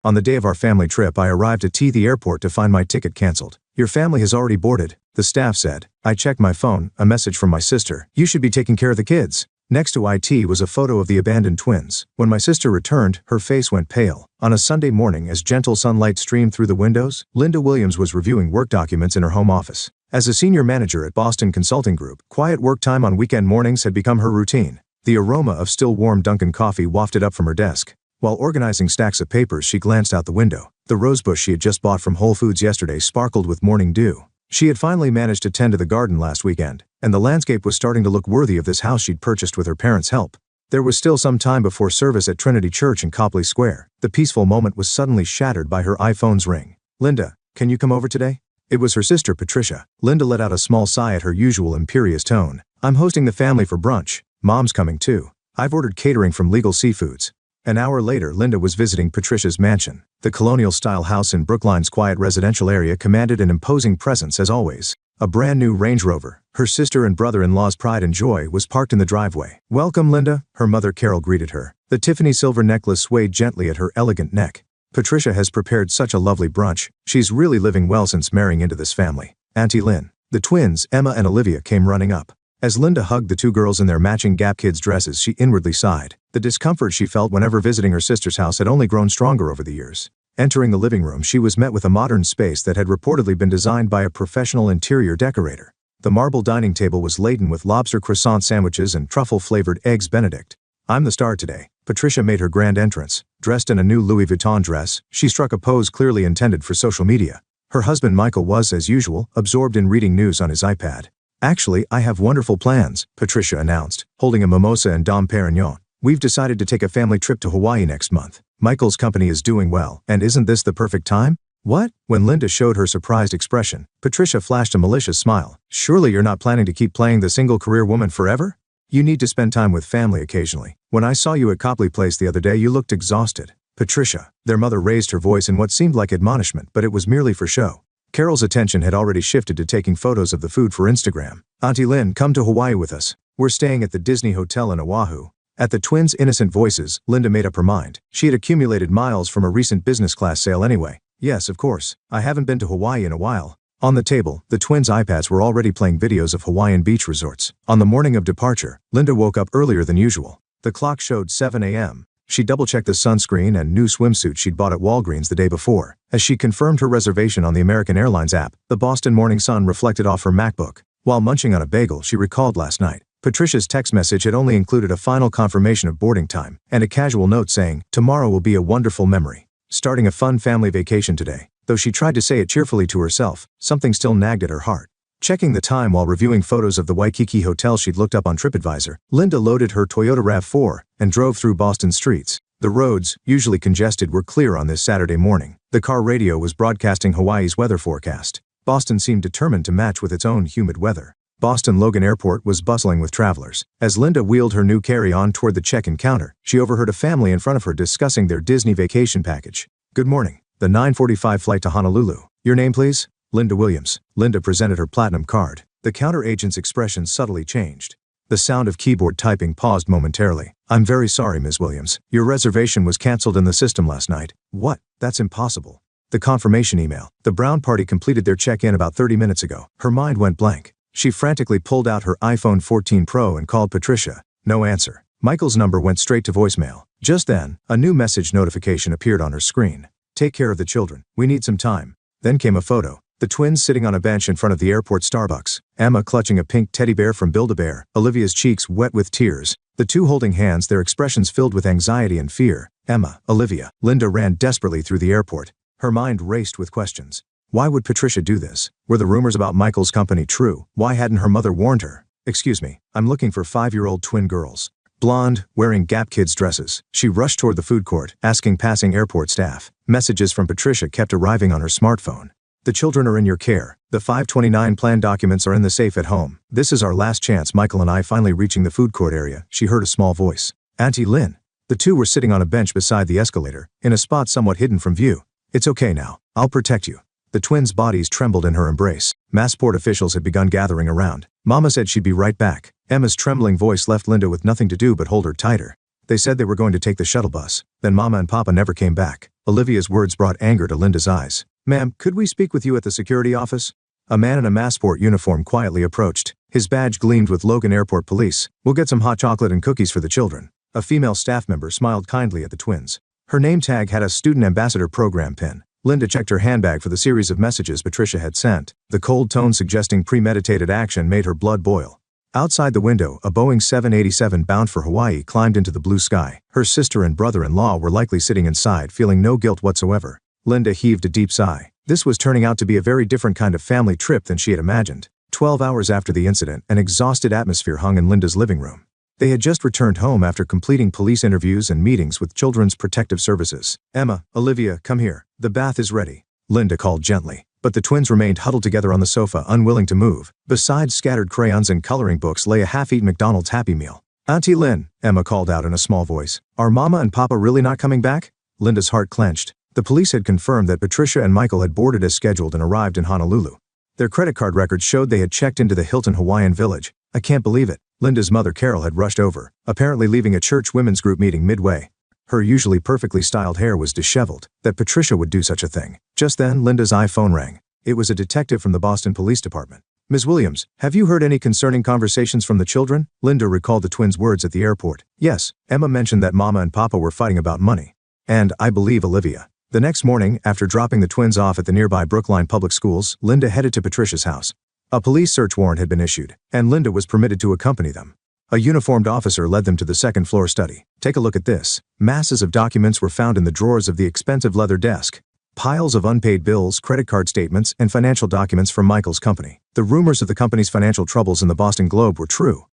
On the day of our family trip, I arrived at the airport to find my ticket canceled. Your family has already boarded, the staff said. I checked my phone, a message from my sister. You should be taking care of the kids. Next to it was a photo of the abandoned twins. When my sister returned, her face went pale. On a Sunday morning, as gentle sunlight streamed through the windows, Linda Williams was reviewing work documents in her home office. As a senior manager at Boston Consulting Group, quiet work time on weekend mornings had become her routine. The aroma of still warm Dunkin' coffee wafted up from her desk. While organizing stacks of papers, she glanced out the window. The rosebush she had just bought from Whole Foods yesterday sparkled with morning dew. She had finally managed to tend to the garden last weekend, and the landscape was starting to look worthy of this house she'd purchased with her parents' help. There was still some time before service at Trinity Church in Copley Square. The peaceful moment was suddenly shattered by her iPhone's ring. Linda, can you come over today? It was her sister Patricia. Linda let out a small sigh at her usual imperious tone. I'm hosting the family for brunch. Mom's coming too. I've ordered catering from Legal Seafoods. An hour later, Linda was visiting Patricia's mansion. The colonial-style house in Brookline's quiet residential area commanded an imposing presence as always. A brand-new Range Rover, her sister and brother-in-law's pride and joy, was parked in the driveway. Welcome, Linda, her mother Carol greeted her. The Tiffany silver necklace swayed gently at her elegant neck. Patricia has prepared such a lovely brunch. She's really living well since marrying into this family. Auntie Lynn. The twins, Emma and Olivia, came running up. As Linda hugged the two girls in their matching Gap Kids dresses, she inwardly sighed. The discomfort she felt whenever visiting her sister's house had only grown stronger over the years. Entering the living room, she was met with a modern space that had reportedly been designed by a professional interior decorator. The marble dining table was laden with lobster croissant sandwiches and truffle-flavored eggs Benedict. I'm the star today. Patricia made her grand entrance. Dressed in a new Louis Vuitton dress, she struck a pose clearly intended for social media. Her husband Michael was, as usual, absorbed in reading news on his iPad. Actually, I have wonderful plans, Patricia announced, holding a mimosa and Dom Perignon. We've decided to take a family trip to Hawaii next month. Michael's company is doing well, and isn't this the perfect time? What? When Linda showed her surprised expression, Patricia flashed a malicious smile. Surely you're not planning to keep playing the single career woman forever? You need to spend time with family occasionally. When I saw you at Copley Place the other day, you looked exhausted. Patricia. Their mother raised her voice in what seemed like admonishment, but it was merely for show. Carol's attention had already shifted to taking photos of the food for Instagram. Auntie Lynn, come to Hawaii with us. We're staying at the Disney Hotel in Oahu. At the twins' innocent voices, Linda made up her mind. She had accumulated miles from a recent business class sale anyway. Yes, of course. I haven't been to Hawaii in a while. On the table, the twins' iPads were already playing videos of Hawaiian beach resorts. On the morning of departure, Linda woke up earlier than usual. The clock showed 7 a.m. She double-checked the sunscreen and new swimsuit she'd bought at Walgreens the day before. As she confirmed her reservation on the American Airlines app, the Boston morning sun reflected off her MacBook. While munching on a bagel, she recalled last night. Patricia's text message had only included a final confirmation of boarding time and a casual note saying, "Tomorrow will be a wonderful memory. Starting a fun family vacation today." Though she tried to say it cheerfully to herself, something still nagged at her heart. Checking the time while reviewing photos of the Waikiki hotel she'd looked up on TripAdvisor, Linda loaded her Toyota RAV4 and drove through Boston streets. The roads, usually congested, were clear on this Saturday morning. The car radio was broadcasting Hawaii's weather forecast. Boston seemed determined to match with its own humid weather. Boston Logan Airport was bustling with travelers. As Linda wheeled her new carry-on toward the check-in counter, she overheard a family in front of her discussing their Disney vacation package. Good morning. The 9:45 flight to Honolulu. Your name, please? Linda Williams. Linda presented her platinum card. The counter agent's expression subtly changed. The sound of keyboard typing paused momentarily. I'm very sorry, Ms. Williams. Your reservation was canceled in the system last night. What? That's impossible. The confirmation email. The Brown party completed their check-in about 30 minutes ago. Her mind went blank. She frantically pulled out her iPhone 14 Pro and called Patricia. No answer. Michael's number went straight to voicemail. Just then, a new message notification appeared on her screen. Take care of the children. We need some time. Then came a photo. The twins sitting on a bench in front of the airport Starbucks. Emma clutching a pink teddy bear from Build-A-Bear. Olivia's cheeks wet with tears. The two holding hands, their expressions filled with anxiety and fear. Emma, Olivia. Linda ran desperately through the airport. Her mind raced with questions. Why would Patricia do this? Were the rumors about Michael's company true? Why hadn't her mother warned her? Excuse me, I'm looking for 5-year-old twin girls. Blonde, wearing Gap Kids dresses. She rushed toward the food court, asking passing airport staff. Messages from Patricia kept arriving on her smartphone. The children are in your care. The 529 plan documents are in the safe at home. This is our last chance. Michael and I finally reaching the food court area. She heard a small voice. Auntie Lynn. The two were sitting on a bench beside the escalator, in a spot somewhat hidden from view. It's okay now. I'll protect you. The twins' bodies trembled in her embrace. Massport officials had begun gathering around. Mama said she'd be right back. Emma's trembling voice left Linda with nothing to do but hold her tighter. They said they were going to take the shuttle bus. Then Mama and Papa never came back. Olivia's words brought anger to Linda's eyes. "Ma'am, could we speak with you at the security office?" A man in a massport uniform quietly approached. His badge gleamed with Logan Airport Police. "We'll get some hot chocolate and cookies for the children." A female staff member smiled kindly at the twins. Her name tag had a Student Ambassador Program pin. Linda checked her handbag for the series of messages Patricia had sent. The cold tone suggesting premeditated action made her blood boil. Outside the window, a Boeing 787 bound for Hawaii climbed into the blue sky. Her sister and brother-in-law were likely sitting inside, feeling no guilt whatsoever. Linda heaved a deep sigh. This was turning out to be a very different kind of family trip than she had imagined. 12 hours after the incident, an exhausted atmosphere hung in Linda's living room. They had just returned home after completing police interviews and meetings with Children's Protective Services. "Emma, Olivia, come here. The bath is ready," Linda called gently. But the twins remained huddled together on the sofa, unwilling to move. Beside scattered crayons and coloring books lay a half-eaten McDonald's Happy Meal. "Auntie Lynn," Emma called out in a small voice. "Are Mama and Papa really not coming back?" Linda's heart clenched. The police had confirmed that Patricia and Michael had boarded as scheduled and arrived in Honolulu. Their credit card records showed they had checked into the Hilton Hawaiian Village. "I can't believe it." Linda's mother Carol had rushed over, apparently leaving a church women's group meeting midway. Her usually perfectly styled hair was disheveled. That Patricia would do such a thing. Just then, Linda's iPhone rang. It was a detective from the Boston Police Department. "Ms. Williams, have you heard any concerning conversations from the children?" Linda recalled the twins' words at the airport. "Yes, Emma mentioned that Mama and Papa were fighting about money. And, I believe, Olivia." The next morning, after dropping the twins off at the nearby Brookline Public Schools, Linda headed to Patricia's house. A police search warrant had been issued, and Linda was permitted to accompany them. A uniformed officer led them to the second-floor study. "Take a look at this." Masses of documents were found in the drawers of the expensive leather desk. Piles of unpaid bills, credit card statements, and financial documents from Michael's company. The rumors of the company's financial troubles in the Boston Globe were true.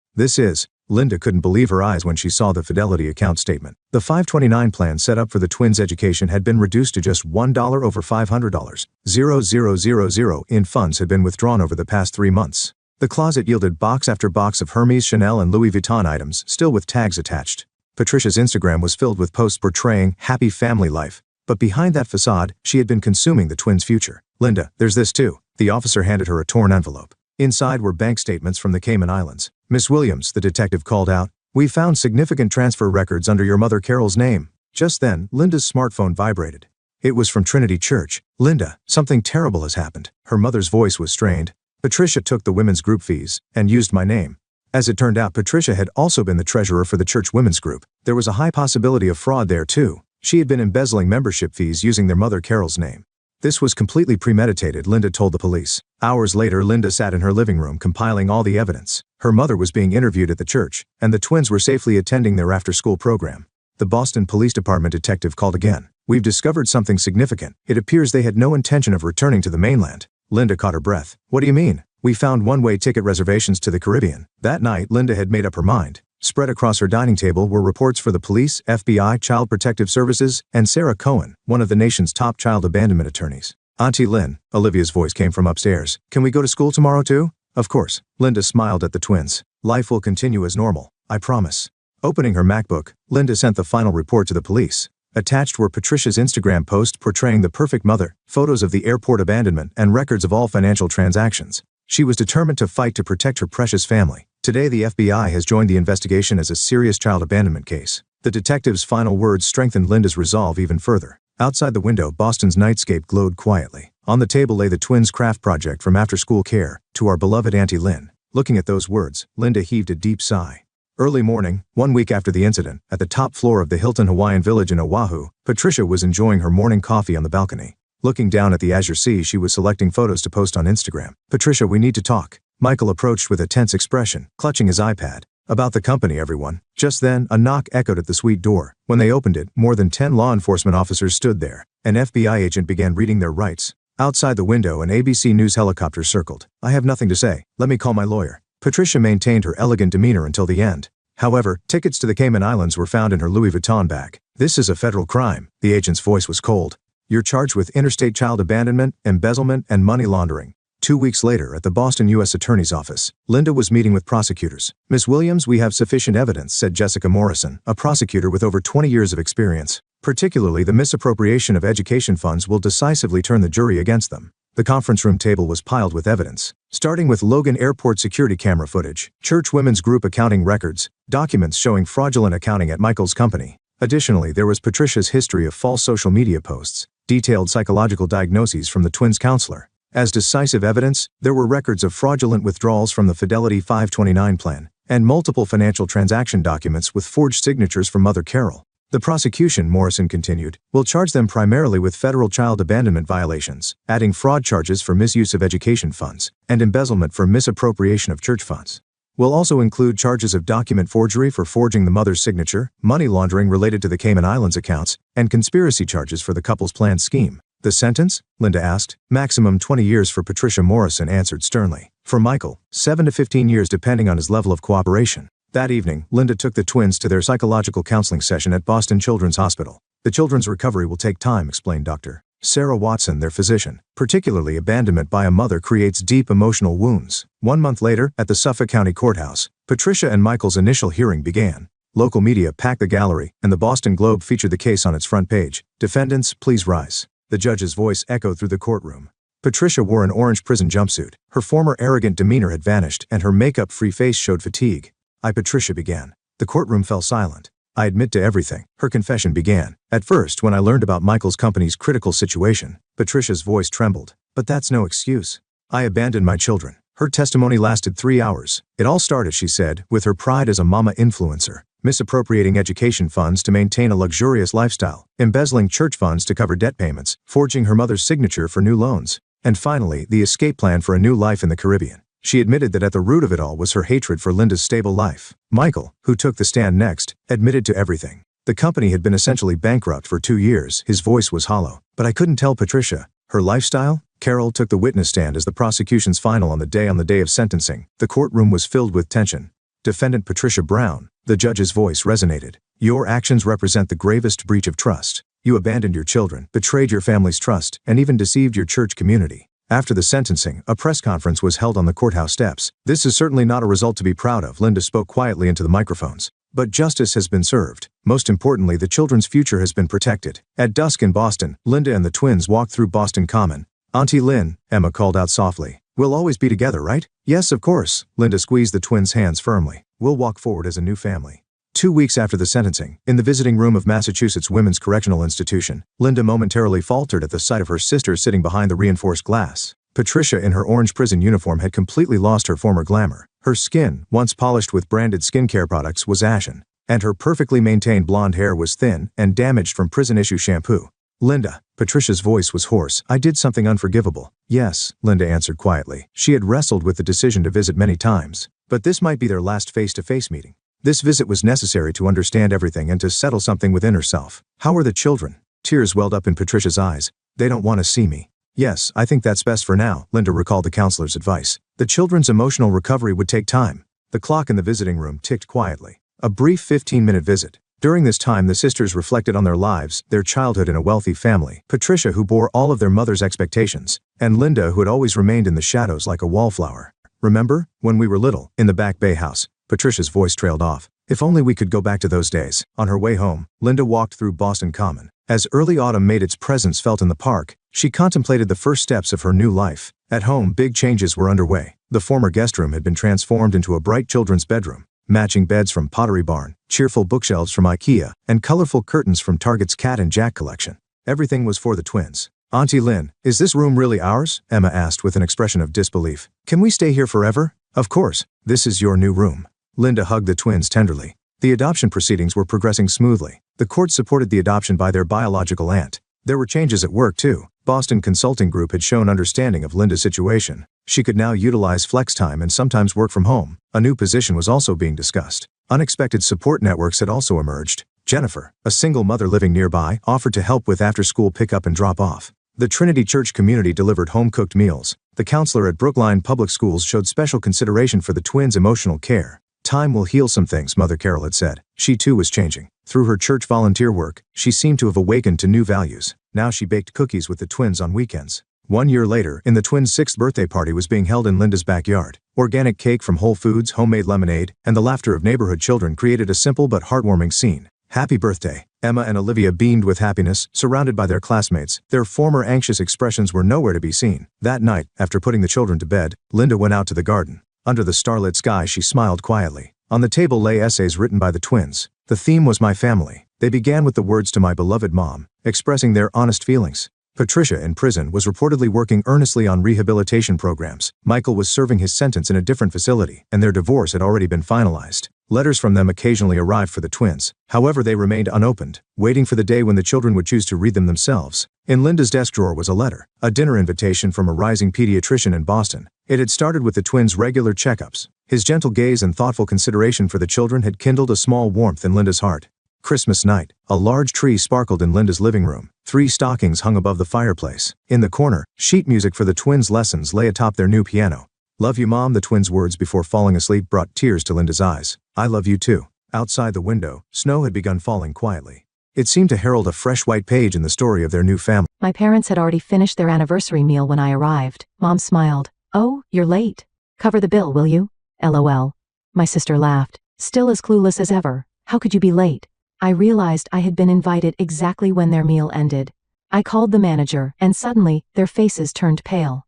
Linda couldn't believe her eyes when she saw the Fidelity account statement. The 529 plan set up for the twins' education had been reduced to just $1 over $500. 0,000 in funds had been withdrawn over the past 3 months. The closet yielded box after box of Hermes, Chanel, and Louis Vuitton items, still with tags attached. Patricia's Instagram was filled with posts portraying happy family life. But behind that facade, she had been consuming the twins' future. "Linda, there's this too." The officer handed her a torn envelope. Inside were bank statements from the Cayman Islands. "Miss Williams," the detective called out, "we found significant transfer records under your mother Carol's name." Just then, Linda's smartphone vibrated. It was from Trinity Church. "Linda, something terrible has happened." Her mother's voice was strained. "Patricia took the women's group fees and used my name." As it turned out, Patricia had also been the treasurer for the church women's group. There was a high possibility of fraud there too. She had been embezzling membership fees using their mother Carol's name. This was completely premeditated, Linda told the police. Hours later, Linda sat in her living room compiling all the evidence. Her mother was being interviewed at the church, and the twins were safely attending their after-school program. The Boston Police Department detective called again. "We've discovered something significant. It appears they had no intention of returning to the mainland." Linda caught her breath. "What do you mean?" "We found one-way ticket reservations to the Caribbean." That night, Linda had made up her mind. Spread across her dining table were reports for the police, FBI, Child Protective Services, and Sarah Cohen, one of the nation's top child abandonment attorneys. "Auntie Lynn," Olivia's voice came from upstairs. "Can we go to school tomorrow too?" "Of course." Linda smiled at the twins. "Life will continue as normal. I promise." Opening her MacBook, Linda sent the final report to the police. Attached were Patricia's Instagram posts portraying the perfect mother, photos of the airport abandonment, and records of all financial transactions. She was determined to fight to protect her precious family. Today, the FBI has joined the investigation as a serious child abandonment case. The detective's final words strengthened Linda's resolve even further. Outside the window, Boston's nightscape glowed quietly. On the table lay the twins' craft project from after-school care, "To our beloved Auntie Lynn." Looking at those words, Linda heaved a deep sigh. Early morning, 1 week after the incident, at the top floor of the Hilton Hawaiian Village in Oahu, Patricia was enjoying her morning coffee on the balcony. Looking down at the azure sea, she was selecting photos to post on Instagram. "Patricia, we need to talk." Michael approached with a tense expression, clutching his iPad. "About the company, everyone." Just then, a knock echoed at the suite door. When they opened it, more than 10 law enforcement officers stood there. An FBI agent began reading their rights. Outside the window, an ABC News helicopter circled. "I have nothing to say. Let me call my lawyer." Patricia maintained her elegant demeanor until the end. However, tickets to the Cayman Islands were found in her Louis Vuitton bag. "This is a federal crime." The agent's voice was cold. "You're charged with interstate child abandonment, embezzlement, and money laundering." 2 weeks later, at the Boston U.S. Attorney's Office, Linda was meeting with prosecutors. "Miss Williams, we have sufficient evidence," said Jessica Morrison, a prosecutor with over 20 years of experience. "Particularly, the misappropriation of education funds will decisively turn the jury against them." The conference room table was piled with evidence, starting with Logan Airport security camera footage, church women's group accounting records, documents showing fraudulent accounting at Michael's company, Additionally, there was Patricia's history of false social media posts, detailed psychological diagnoses from the twins' counselor. As decisive evidence, there were records of fraudulent withdrawals from the Fidelity 529 plan, and multiple financial transaction documents with forged signatures from Mother Carol. The prosecution, Morrison continued, will charge them primarily with federal child abandonment violations, adding fraud charges for misuse of education funds, and embezzlement for misappropriation of church funds. Will also include charges of document forgery for forging the mother's signature, money laundering related to the Cayman Islands accounts, and conspiracy charges for the couple's planned scheme. The sentence? Linda asked. Maximum 20 years for Patricia, Morrison answered sternly. For Michael, 7 to 15 years depending on his level of cooperation. That evening, Linda took the twins to their psychological counseling session at Boston Children's Hospital. The children's recovery will take time, explained Dr. Sarah Watson, their physician. Particularly abandonment by a mother creates deep emotional wounds. 1 month later, at the Suffolk County Courthouse, Patricia and Michael's initial hearing began. Local media packed the gallery, and the Boston Globe featured the case on its front page. Defendants, please rise. The judge's voice echoed through the courtroom. Patricia wore an orange prison jumpsuit. Her former arrogant demeanor had vanished, and her makeup-free face showed fatigue. Patricia began. The courtroom fell silent. I admit to everything, her confession began. At first, when I learned about Michael's company's critical situation, Patricia's voice trembled. But that's no excuse. I abandoned my children. Her testimony lasted 3 hours. It all started, she said, with her pride as a mama influencer, misappropriating education funds to maintain a luxurious lifestyle, embezzling church funds to cover debt payments, forging her mother's signature for new loans, and finally, the escape plan for a new life in the Caribbean. She admitted that at the root of it all was her hatred for Linda's stable life. Michael, who took the stand next, admitted to everything. The company had been essentially bankrupt for 2 years. His voice was hollow. But I couldn't tell Patricia. Her lifestyle? Carol took the witness stand as the prosecution's final on the day of sentencing. The courtroom was filled with tension. Defendant Patricia Brown. The judge's voice resonated. Your actions represent the gravest breach of trust. You abandoned your children, betrayed your family's trust, and even deceived your church community. After the sentencing, a press conference was held on the courthouse steps. This is certainly not a result to be proud of, Linda spoke quietly into the microphones. But justice has been served. Most importantly, the children's future has been protected. At dusk in Boston, Linda and the twins walked through Boston Common. Auntie Lynn, Emma called out softly. We'll always be together, right? Yes, of course. Linda squeezed the twins' hands firmly. We'll walk forward as a new family. 2 weeks after the sentencing, in the visiting room of Massachusetts Women's Correctional Institution, Linda momentarily faltered at the sight of her sister sitting behind the reinforced glass. Patricia in her orange prison uniform had completely lost her former glamour. Her skin, once polished with branded skincare products, was ashen, and her perfectly maintained blonde hair was thin and damaged from prison-issue shampoo. Linda, Patricia's voice was hoarse. I did something unforgivable. Yes, Linda answered quietly. She had wrestled with the decision to visit many times, but this might be their last face-to-face meeting. This visit was necessary to understand everything and to settle something within herself. How are the children? Tears welled up in Patricia's eyes. They don't want to see me. Yes, I think that's best for now, Linda recalled the counselor's advice. The children's emotional recovery would take time. The clock in the visiting room ticked quietly. A brief 15-minute visit. During this time, the sisters reflected on their lives, their childhood in a wealthy family, Patricia who bore all of their mother's expectations, and Linda who had always remained in the shadows like a wallflower. Remember, when we were little, in the Back Bay house? Patricia's voice trailed off. If only we could go back to those days. On her way home, Linda walked through Boston Common. As early autumn made its presence felt in the park, she contemplated the first steps of her new life. At home, big changes were underway. The former guest room had been transformed into a bright children's bedroom. Matching beds from Pottery Barn, cheerful bookshelves from IKEA, and colorful curtains from Target's Cat and Jack collection. Everything was for the twins. Auntie Lynn, is this room really ours? Emma asked with an expression of disbelief. Can we stay here forever? Of course, this is your new room. Linda hugged the twins tenderly. The adoption proceedings were progressing smoothly. The court supported the adoption by their biological aunt. There were changes at work too. Boston Consulting Group had shown understanding of Linda's situation. She could now utilize flex time and sometimes work from home. A new position was also being discussed. Unexpected support networks had also emerged. Jennifer, a single mother living nearby, offered to help with after-school pickup and drop-off. The Trinity Church community delivered home-cooked meals. The counselor at Brookline Public Schools showed special consideration for the twins' emotional care. Time will heal some things, Mother Carol had said. She too was changing. Through her church volunteer work, she seemed to have awakened to new values. Now she baked cookies with the twins on weekends. 1 year later, the twins' 6th birthday party was being held in Linda's backyard. Organic cake from Whole Foods, homemade lemonade, and the laughter of neighborhood children created a simple but heartwarming scene. Happy birthday. Emma and Olivia beamed with happiness, surrounded by their classmates. Their former anxious expressions were nowhere to be seen. That night, after putting the children to bed, Linda went out to the garden. Under the starlit sky, she smiled quietly. On the table lay essays written by the twins. The theme was My Family. They began with the words "to my beloved mom," expressing their honest feelings. Patricia, in prison, was reportedly working earnestly on rehabilitation programs. Michael was serving his sentence in a different facility, and their divorce had already been finalized. Letters from them occasionally arrived for the twins. However, they remained unopened, waiting for the day when the children would choose to read them themselves. In Linda's desk drawer was a letter, a dinner invitation from a rising pediatrician in Boston. It had started with the twins' regular checkups. His gentle gaze and thoughtful consideration for the children had kindled a small warmth in Linda's heart. Christmas night, a large tree sparkled in Linda's living room. 3 stockings hung above the fireplace. In the corner, sheet music for the twins' lessons lay atop their new piano. "Love you, Mom," the twins' words before falling asleep brought tears to Linda's eyes. "I love you too." Outside the window, snow had begun falling quietly. It seemed to herald a fresh white page in the story of their new family. My parents had already finished their anniversary meal when I arrived. Mom smiled. "Oh, you're late. Cover the bill, will you?" LOL. My sister laughed. Still as clueless as ever. "How could you be late?" I realized I had been invited exactly when their meal ended. I called the manager, and suddenly, their faces turned pale.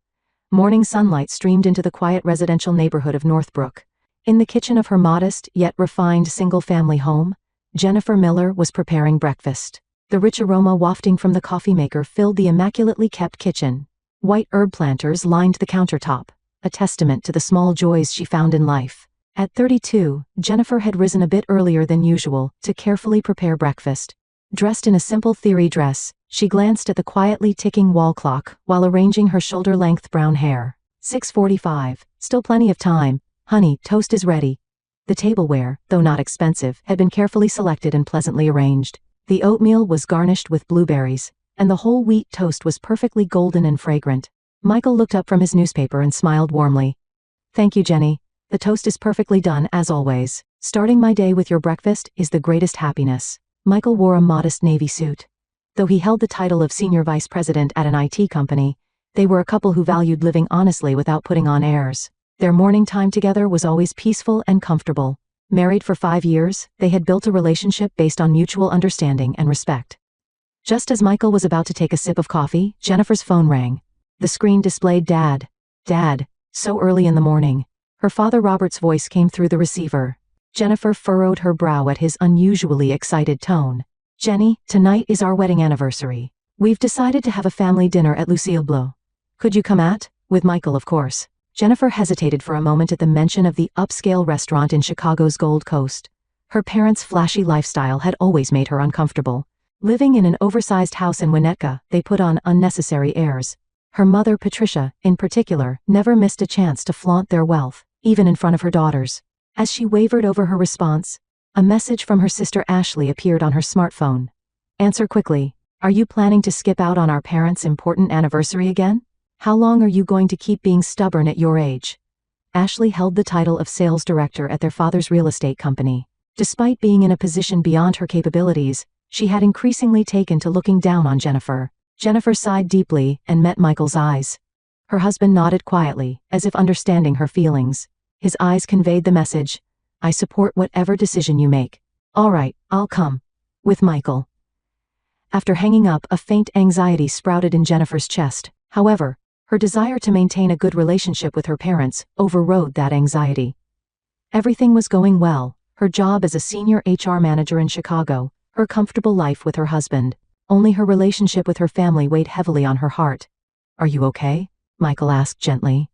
Morning sunlight streamed into the quiet residential neighborhood of Northbrook. In the kitchen of her modest, yet refined single-family home, Jennifer Miller was preparing breakfast. The rich aroma wafting from the coffee maker filled the immaculately kept kitchen. White herb planters lined the countertop, a testament to the small joys she found in life. At 32, Jennifer had risen a bit earlier than usual to carefully prepare breakfast. Dressed in a simple theory dress, she glanced at the quietly ticking wall clock while arranging her shoulder-length brown hair. 6:45, still plenty of time. "Honey, toast is ready." The tableware, though not expensive, had been carefully selected and pleasantly arranged. The oatmeal was garnished with blueberries, and the whole wheat toast was perfectly golden and fragrant. Michael looked up from his newspaper and smiled warmly. "Thank you, Jenny. The toast is perfectly done, as always. Starting my day with your breakfast is the greatest happiness." Michael wore a modest navy suit. Though he held the title of senior vice president at an IT company, they were a couple who valued living honestly without putting on airs. Their morning time together was always peaceful and comfortable. Married for 5 years, they had built a relationship based on mutual understanding and respect. Just as Michael was about to take a sip of coffee, Jennifer's phone rang. The screen displayed Dad. Dad, so early in the morning. Her father Robert's voice came through the receiver. Jennifer furrowed her brow at his unusually excited tone. "Jenny, tonight is our wedding anniversary. We've decided to have a family dinner at Lucille Bleu. Could you come at? With Michael, of course." Jennifer hesitated for a moment at the mention of the upscale restaurant in Chicago's Gold Coast. Her parents' flashy lifestyle had always made her uncomfortable. Living in an oversized house in Winnetka, they put on unnecessary airs. Her mother, Patricia, in particular, never missed a chance to flaunt their wealth, even in front of her daughters. As she wavered over her response, a message from her sister Ashley appeared on her smartphone. "Answer quickly. Are you planning to skip out on our parents' important anniversary again? How long are you going to keep being stubborn at your age?" Ashley held the title of sales director at their father's real estate company. Despite being in a position beyond her capabilities, she had increasingly taken to looking down on Jennifer. Jennifer sighed deeply and met Michael's eyes. Her husband nodded quietly, as if understanding her feelings. His eyes conveyed the message, "I support whatever decision you make." "All right, I'll come." With Michael. After hanging up, a faint anxiety sprouted in Jennifer's chest. However, her desire to maintain a good relationship with her parents overrode that anxiety. Everything was going well, her job as a senior HR manager in Chicago, her comfortable life with her husband. Only her relationship with her family weighed heavily on her heart. "Are you okay?" Michael asked gently.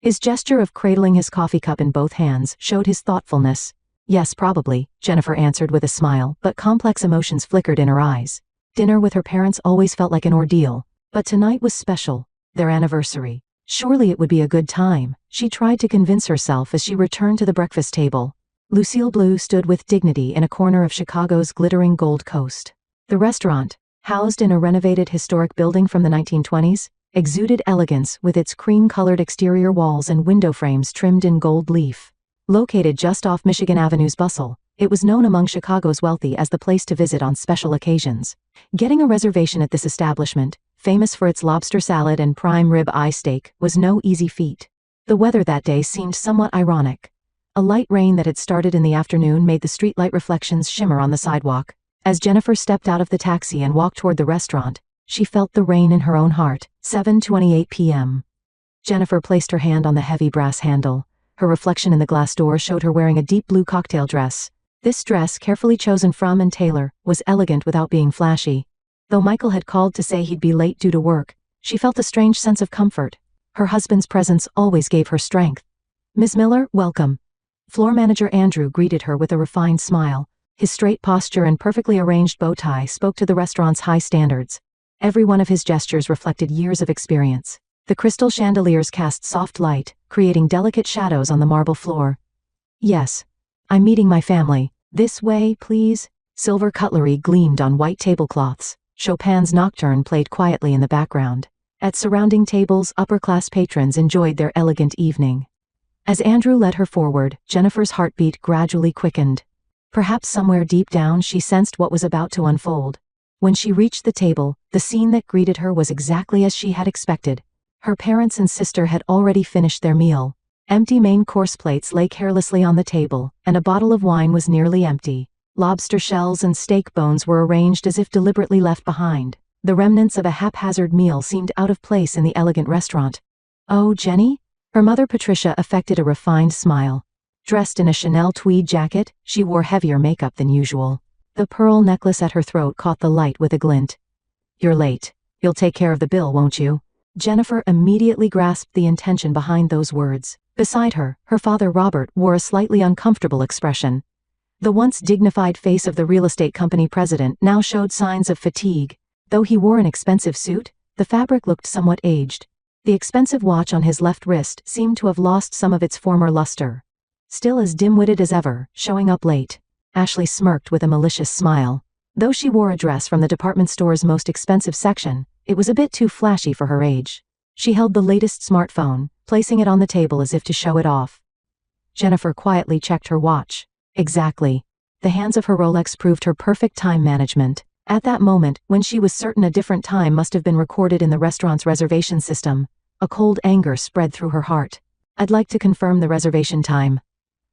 His gesture of cradling his coffee cup in both hands showed his thoughtfulness. "Yes, probably," Jennifer answered with a smile, but complex emotions flickered in her eyes. Dinner with her parents always felt like an ordeal, but tonight was special. Their anniversary. Surely it would be a good time, she tried to convince herself as she returned to the breakfast table. Lucille Bleu stood with dignity in a corner of Chicago's glittering Gold Coast. The restaurant, housed in a renovated historic building from the 1920s, exuded elegance with its cream-colored exterior walls and window frames trimmed in gold leaf. Located just off Michigan Avenue's bustle, it was known among Chicago's wealthy as the place to visit on special occasions. Getting a reservation at this establishment, famous for its lobster salad and prime rib eye steak, was no easy feat. The weather that day seemed somewhat ironic. A light rain that had started in the afternoon made the streetlight reflections shimmer on the sidewalk. As Jennifer stepped out of the taxi and walked toward the restaurant, she felt the rain in her own heart. 7:28 p.m. Jennifer placed her hand on the heavy brass handle. Her reflection in the glass door showed her wearing a deep blue cocktail dress. This dress, carefully chosen from and tailor, was elegant without being flashy. Though Michael had called to say he'd be late due to work, she felt a strange sense of comfort. Her husband's presence always gave her strength. "Ms. Miller, welcome." Floor manager Andrew greeted her with a refined smile. His straight posture and perfectly arranged bow tie spoke to the restaurant's high standards. Every one of his gestures reflected years of experience. The crystal chandeliers cast soft light, creating delicate shadows on the marble floor. "Yes. I'm meeting my family. This way, please." Silver cutlery gleamed on white tablecloths. Chopin's Nocturne played quietly in the background. At surrounding tables, upper-class patrons enjoyed their elegant evening. As Andrew led her forward, Jennifer's heartbeat gradually quickened. Perhaps somewhere deep down she sensed what was about to unfold. When she reached the table, the scene that greeted her was exactly as she had expected. Her parents and sister had already finished their meal. Empty main course plates lay carelessly on the table, and a bottle of wine was nearly empty. Lobster shells and steak bones were arranged as if deliberately left behind. The remnants of a haphazard meal seemed out of place in the elegant restaurant. "Oh, Jenny?" Her mother Patricia affected a refined smile. Dressed in a Chanel tweed jacket, she wore heavier makeup than usual. The pearl necklace at her throat caught the light with a glint. "You're late. You'll take care of the bill, won't you?" Jennifer immediately grasped the intention behind those words. Beside her, her father Robert wore a slightly uncomfortable expression. The once dignified face of the real estate company president now showed signs of fatigue. Though he wore an expensive suit, the fabric looked somewhat aged. The expensive watch on his left wrist seemed to have lost some of its former luster. Still as dim-witted as ever, showing up late, Ashley smirked with a malicious smile. Though she wore a dress from the department store's most expensive section, it was a bit too flashy for her age. She held the latest smartphone, placing it on the table as if to show it off. Jennifer quietly checked her watch. Exactly. The hands of her Rolex proved her perfect time management. At that moment, when she was certain a different time must have been recorded in the restaurant's reservation system, a cold anger spread through her heart. "I'd like to confirm the reservation time."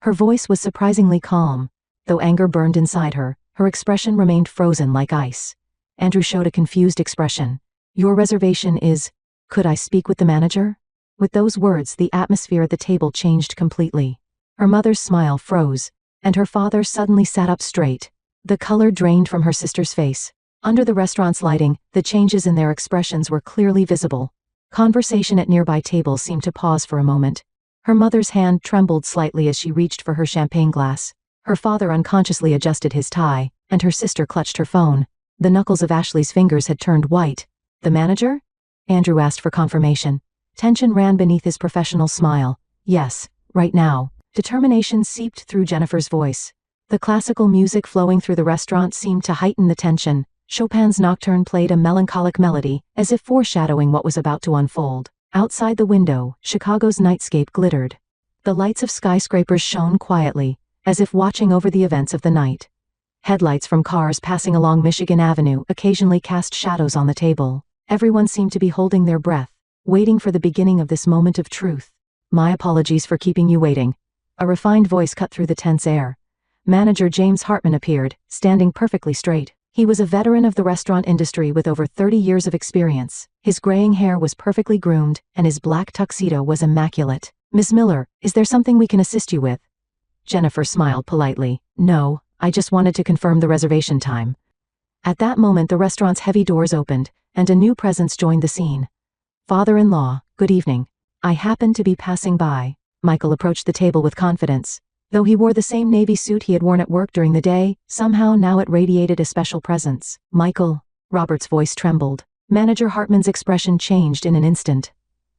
Her voice was surprisingly calm. Though anger burned inside her, her expression remained frozen like ice. Andrew showed a confused expression. "Your reservation is... Could I speak with the manager?" With those words, the atmosphere at the table changed completely. Her mother's smile froze, and her father suddenly sat up straight. The color drained from her sister's face. Under the restaurant's lighting, the changes in their expressions were clearly visible. Conversation at nearby tables seemed to pause for a moment. Her mother's hand trembled slightly as she reached for her champagne glass. Her father unconsciously adjusted his tie, and her sister clutched her phone. The knuckles of Ashley's fingers had turned white. "The manager?" Andrew asked for confirmation. Tension ran beneath his professional smile. "Yes, right now." Determination seeped through Jennifer's voice. The classical music flowing through the restaurant seemed to heighten the tension. Chopin's Nocturne played a melancholic melody, as if foreshadowing what was about to unfold. Outside the window, Chicago's nightscape glittered. The lights of skyscrapers shone quietly, as if watching over the events of the night. Headlights from cars passing along Michigan Avenue occasionally cast shadows on the table. Everyone seemed to be holding their breath, waiting for the beginning of this moment of truth. "My apologies for keeping you waiting." A refined voice cut through the tense air. Manager James Hartman appeared, standing perfectly straight. He was a veteran of the restaurant industry with over 30 years of experience. His graying hair was perfectly groomed, and his black tuxedo was immaculate. "Ms. Miller, is there something we can assist you with?" Jennifer smiled politely. "No, I just wanted to confirm the reservation time." At that moment the restaurant's heavy doors opened, and a new presence joined the scene. "Father-in-law, good evening. I happened to be passing by." Michael approached the table with confidence. Though he wore the same navy suit he had worn at work during the day, somehow now it radiated a special presence. "Michael." Robert's voice trembled. Manager Hartman's expression changed in an instant.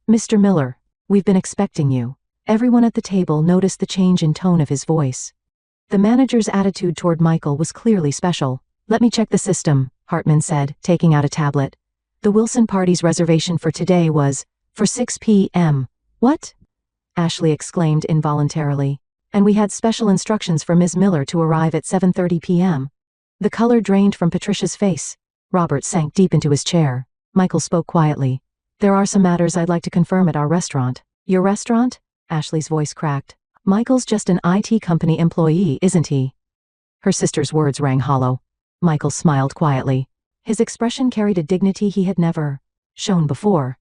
"Mr. Miller, we've been expecting you." Everyone at the table noticed the change in tone of his voice. The manager's attitude toward Michael was clearly special. "Let me check the system," Hartman said, taking out a tablet. "The Wilson party's reservation for today was for 6 p.m. "What?" Ashley exclaimed involuntarily. "And we had special instructions for Ms. Miller to arrive at 7:30 p.m. The color drained from Patricia's face. Robert sank deep into his chair. Michael spoke quietly. "There are some matters I'd like to confirm at our restaurant." "Your restaurant?" Ashley's voice cracked. "Michael's just an IT company employee, isn't he?" Her sister's words rang hollow. Michael smiled quietly. His expression carried a dignity he had never shown before.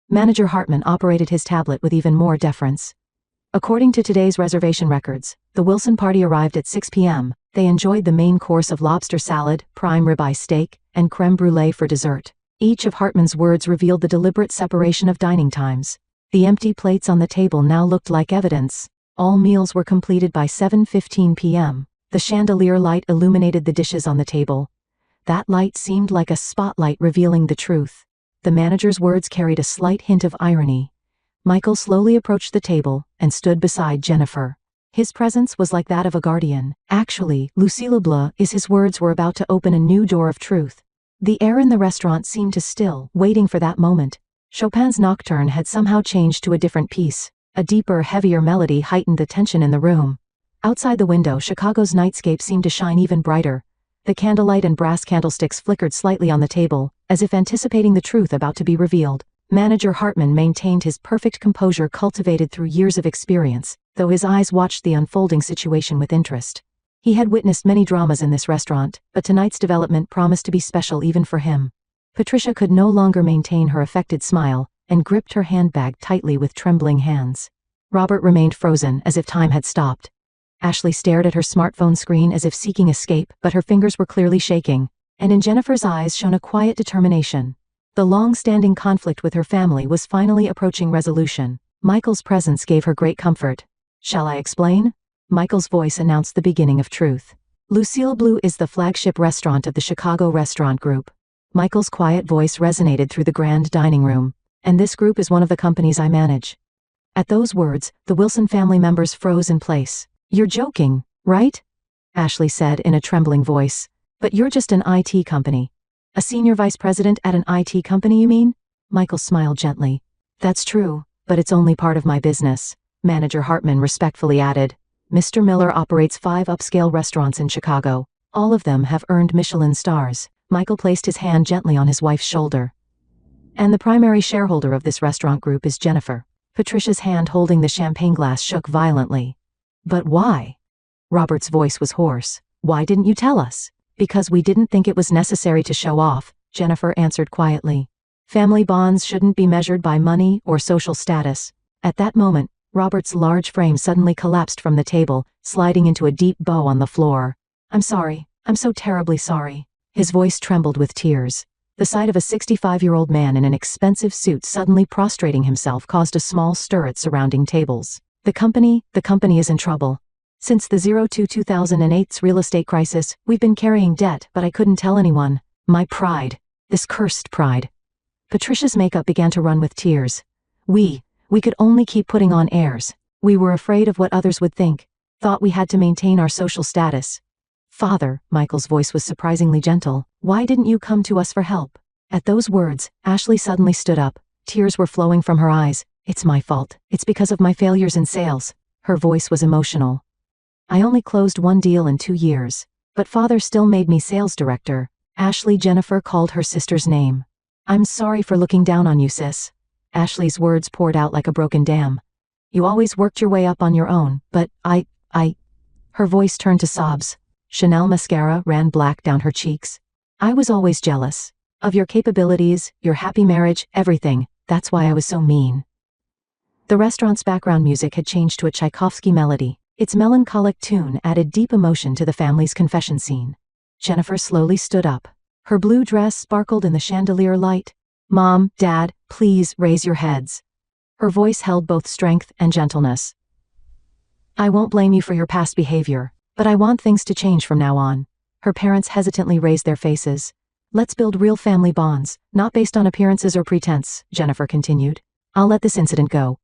Manager Hartman operated his tablet with even more deference. According to today's reservation records, the Wilson party arrived at 6 p.m. They enjoyed the main course of lobster salad, prime ribeye steak, and creme brulee for dessert. Each of Hartman's words revealed the deliberate separation of dining times. The empty plates on the table now looked like evidence. All meals were completed by 7:15 p.m. The chandelier light illuminated the dishes on the table. That light seemed like a spotlight revealing the truth. The manager's words carried a slight hint of irony. Michael slowly approached the table and stood beside Jennifer. His presence was like that of a guardian. Actually, Lucille Bleu, his words were about to open a new door of truth. The air in the restaurant seemed to still, waiting for that moment. Chopin's Nocturne had somehow changed to a different piece. A deeper, heavier melody heightened the tension in the room. Outside the window, Chicago's nightscape seemed to shine even brighter. The candlelight and brass candlesticks flickered slightly on the table, as if anticipating the truth about to be revealed. Manager Hartman maintained his perfect composure cultivated through years of experience, though his eyes watched the unfolding situation with interest. He had witnessed many dramas in this restaurant, but tonight's development promised to be special even for him. Patricia could no longer maintain her affected smile, and gripped her handbag tightly with trembling hands. Robert remained frozen, as if time had stopped. Ashley stared at her smartphone screen as if seeking escape, but her fingers were clearly shaking, and in Jennifer's eyes shone a quiet determination. The long-standing conflict with her family was finally approaching resolution. Michael's presence gave her great comfort. "Shall I explain?" Michael's voice announced the beginning of truth. Lucille Bleu is the flagship restaurant of the Chicago Restaurant Group. Michael's quiet voice resonated through the grand dining room. "And this group is one of the companies I manage." At those words, the Wilson family members froze in place. "You're joking, right?" Ashley said in a trembling voice. "But you're just an IT company." "A senior vice president at an IT company, you mean?" Michael smiled gently. "That's true, but it's only part of my business," Manager Hartman respectfully added. "Mr. Miller operates 5 upscale restaurants in Chicago. All of them have earned Michelin stars." Michael placed his hand gently on his wife's shoulder. "And the primary shareholder of this restaurant group is Jennifer." Patricia's hand holding the champagne glass shook violently. "But why?" Robert's voice was hoarse. "Why didn't you tell us?" "Because we didn't think it was necessary to show off," Jennifer answered quietly. "Family bonds shouldn't be measured by money or social status." At that moment, Robert's large frame suddenly collapsed from the table, sliding into a deep bow on the floor. "I'm sorry. I'm so terribly sorry." His voice trembled with tears. The sight of a 65-year-old man in an expensive suit suddenly prostrating himself caused a small stir at surrounding tables. The company is in trouble. Since the 2008's real estate crisis, we've been carrying debt, but I couldn't tell anyone. My pride. This cursed pride." Patricia's makeup began to run with tears. We could only keep putting on airs. We were afraid of what others would think. Thought we had to maintain our social status. "Father," Michael's voice was surprisingly gentle, "why didn't you come to us for help?" At those words, Ashley suddenly stood up. Tears were flowing from her eyes. "It's my fault. It's because of my failures in sales." Her voice was emotional. "I only closed 1 deal in 2 years. But Father still made me sales director." Jennifer called her sister's name. "I'm sorry for looking down on you, sis." Ashley's words poured out like a broken dam. "You always worked your way up on your own, but I. Her voice turned to sobs. Chanel mascara ran black down her cheeks. "I was always jealous. Of your capabilities, your happy marriage, everything. That's why I was so mean." The restaurant's background music had changed to a Tchaikovsky melody. Its melancholic tune added deep emotion to the family's confession scene. Jennifer slowly stood up. Her blue dress sparkled in the chandelier light. "Mom, Dad, please raise your heads." Her voice held both strength and gentleness. "I won't blame you for your past behavior, but I want things to change from now on." Her parents hesitantly raised their faces. "Let's build real family bonds, not based on appearances or pretense," Jennifer continued. "I'll let this incident go."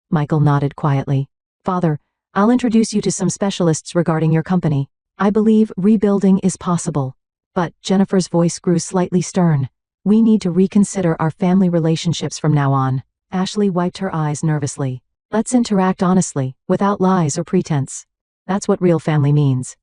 Michael nodded quietly. "Father, I'll introduce you to some specialists regarding your company. I believe rebuilding is possible." But Jennifer's voice grew slightly stern. "We need to reconsider our family relationships from now on." Ashley wiped her eyes nervously. "Let's interact honestly, without lies or pretense. That's what real family means."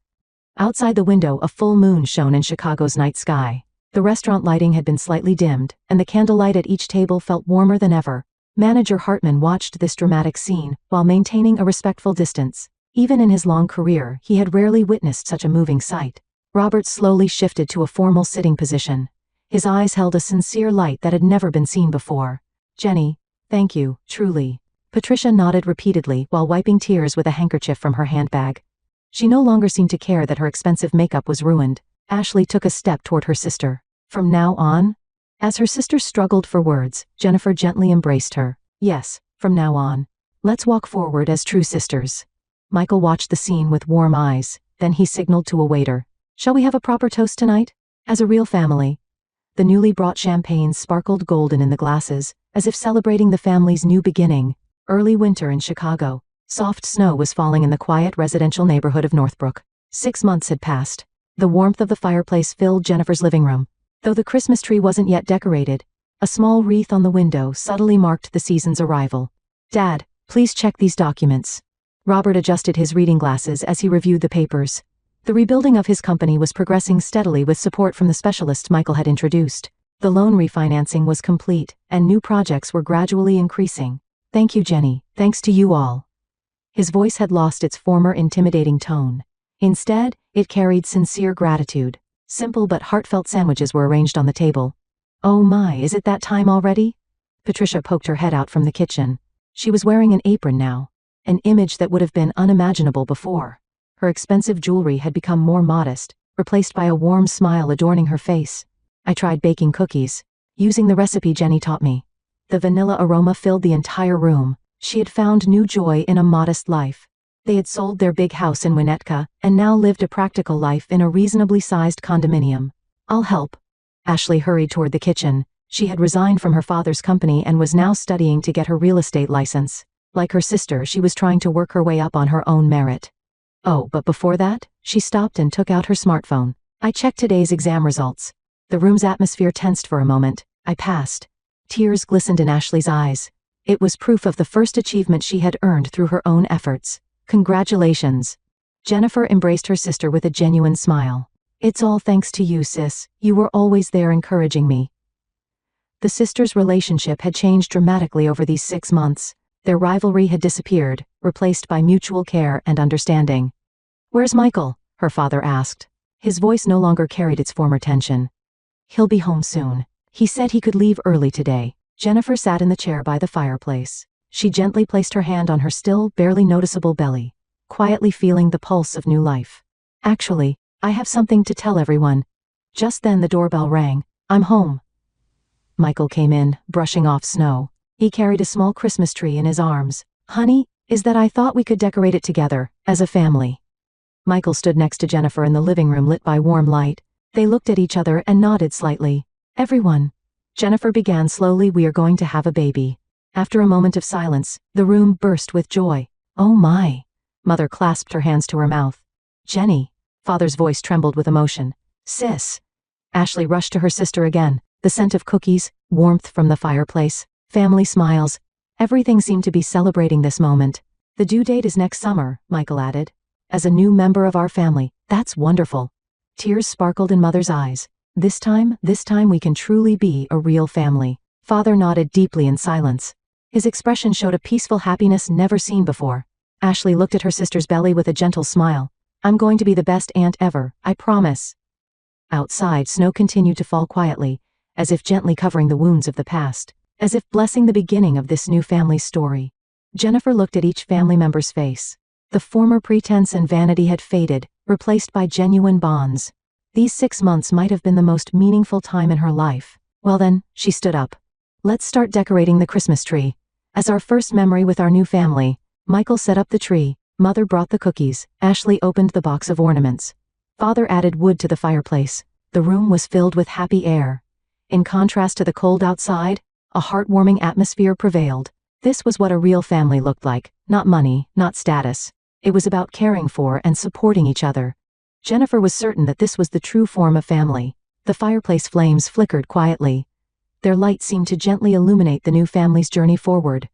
Outside the window, a full moon shone in Chicago's night sky. The restaurant lighting had been slightly dimmed, and the candlelight at each table felt warmer than ever. Manager Hartman watched this dramatic scene while maintaining a respectful distance. Even in his long career, he had rarely witnessed such a moving sight. Robert slowly shifted to a formal sitting position. His eyes held a sincere light that had never been seen before. "Jenny, thank you, truly." Patricia nodded repeatedly while wiping tears with a handkerchief from her handbag. She no longer seemed to care that her expensive makeup was ruined. Ashley took a step toward her sister. From now on? As her sister struggled for words, Jennifer gently embraced her. Yes, from now on. Let's walk forward as true sisters. Michael watched the scene with warm eyes, then he signaled to a waiter. Shall we have a proper toast tonight? As a real family. The newly brought champagne sparkled golden in the glasses, as if celebrating the family's new beginning. Early winter in Chicago. Soft snow was falling in the quiet residential neighborhood of Northbrook. 6 months had passed. The warmth of the fireplace filled Jennifer's living room. Though the Christmas tree wasn't yet decorated, a small wreath on the window subtly marked the season's arrival. Dad, please check these documents. Robert adjusted his reading glasses as he reviewed the papers. The rebuilding of his company was progressing steadily with support from the specialists Michael had introduced. The loan refinancing was complete, and new projects were gradually increasing. Thank you, Jenny. Thanks to you all. His voice had lost its former intimidating tone. Instead, it carried sincere gratitude. Simple but heartfelt sandwiches were arranged on the table. Oh my, is it that time already? Patricia poked her head out from the kitchen. She was wearing an apron now, an image that would have been unimaginable before. Her expensive jewelry had become more modest, replaced by a warm smile adorning her face. I tried baking cookies, using the recipe Jenny taught me. The vanilla aroma filled the entire room. She had found new joy in a modest life. They had sold their big house in Winnetka, and now lived a practical life in a reasonably sized condominium. I'll help. Ashley hurried toward the kitchen. She had resigned from her father's company and was now studying to get her real estate license. Like her sister, she was trying to work her way up on her own merit. Oh, but before that, she stopped and took out her smartphone. I checked today's exam results. The room's atmosphere tensed for a moment. I passed. Tears glistened in Ashley's eyes. It was proof of the first achievement she had earned through her own efforts. Congratulations. Jennifer embraced her sister with a genuine smile. It's all thanks to you, sis. You were always there encouraging me. The sisters' relationship had changed dramatically over these 6 months. Their rivalry had disappeared, replaced by mutual care and understanding. Where's Michael? Her father asked. His voice no longer carried its former tension. He'll be home soon. He said he could leave early today. Jennifer sat in the chair by the fireplace. She gently placed her hand on her still, barely noticeable belly, quietly feeling the pulse of new life. Actually, I have something to tell everyone. Just then the doorbell rang. I'm home. Michael came in, brushing off snow. He carried a small Christmas tree in his arms. Honey, is that I thought we could decorate it together, as a family. Michael stood next to Jennifer in the living room lit by warm light. They looked at each other and nodded slightly. Everyone. Jennifer began slowly, we are going to have a baby. After a moment of silence, the room burst with joy. Oh my. Mother clasped her hands to her mouth. Jenny. Father's voice trembled with emotion. Sis. Ashley rushed to her sister again. The scent of cookies, warmth from the fireplace, family smiles. Everything seemed to be celebrating this moment. The due date is next summer, Michael added. As a new member of our family, that's wonderful. Tears sparkled in Mother's eyes. This time we can truly be a real family. Father nodded deeply in silence. His expression showed a peaceful happiness never seen before. Ashley looked at her sister's belly with a gentle smile. I'm going to be the best aunt ever, I promise. Outside, snow continued to fall quietly, as if gently covering the wounds of the past, as if blessing the beginning of this new family's story. Jennifer looked at each family member's face. The former pretense and vanity had faded, replaced by genuine bonds. These 6 months might have been the most meaningful time in her life. Well then, she stood up. Let's start decorating the Christmas tree. As our first memory with our new family, Michael set up the tree, Mother brought the cookies, Ashley opened the box of ornaments. Father added wood to the fireplace. The room was filled with happy air. In contrast to the cold outside, a heartwarming atmosphere prevailed. This was what a real family looked like, not money, not status. It was about caring for and supporting each other. Jennifer was certain that this was the true form of family. The fireplace flames flickered quietly. Their light seemed to gently illuminate the new family's journey forward.